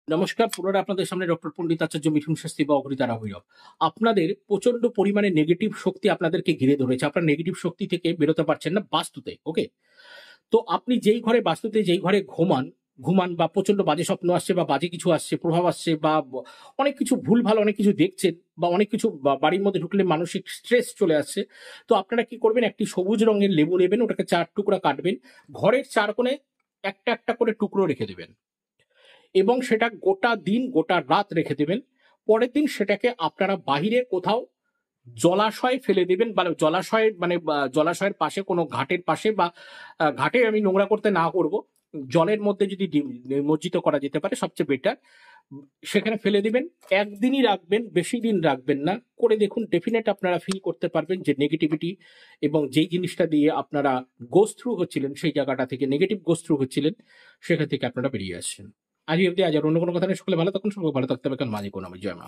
নমস্কার, পুনরায় আপনাদের সামনে ডক্টর পণ্ডিত আচার্য মিঠুন শাস্ত্রী বা অগ্রিতারা ভৈরব। আপনাদের প্রচন্ড পরিমাণে নেগেটিভ শক্তি আপনাদেরকে ঘিরে ধরেছে। আপনার নেগেটিভ শক্তি থেকে বেরোতে পারছেন না বাস্তুতে। ওকে, তো আপনি যেই ঘরে বাস্তুতে যেই ঘরে ঘুমান বা প্রচন্ড বাজে স্বপ্ন আসছে বা বাজে কিছু আসছে, প্রভাব আসছে বা অনেক কিছু ভুলভাল অনেক কিছু দেখছেন বা অনেক কিছু বাড়ির মধ্যে ঢুকলে মানসিক স্ট্রেস চলে আসছে। তো আপনারা কি করবেন, একটি সবুজ রঙের লেবু নেবেন, ওটাকে 4 টুকরা কাটবেন, ঘরের 4 কোণে একটা একটা করে টুকরো রেখে দেবেন এবং সেটা গোটা দিন গোটা রাত রেখে দেবেন। পরের দিন সেটাকে আপনারা বাহিরে কোথাও জলাশয়ে ফেলে দেবেন, বা জলাশয় মানে জলাশয়ের পাশে কোনো ঘাটের পাশে বা ঘাটে আমি নোংরা করতে না করব, জলের মধ্যে যদি নিমজ্জিত করা যেতে পারে সবচেয়ে বেটার। সেখানে ফেলে দিবেন, একদিনই রাখবেন, বেশি দিন রাখবেন না। করে দেখুন, ডেফিনেট আপনারা ফিল করতে পারবেন যে নেগেটিভিটি এবং যেই জিনিসটা দিয়ে আপনারা গোস থ্রু হচ্ছিলেন, সেই জায়গাটা থেকে নেগেটিভ গোস থ্রু হচ্ছিলেন, সেখান থেকে আপনারা বেরিয়ে আসছেন। আজ অব্দি, আজ আর অন্য কোনো কথা নেই। সকলে ভালো থাকুন, সকলে ভালো থাকতে হবে। কারণ মাঝে কোনো আমি জয় মা।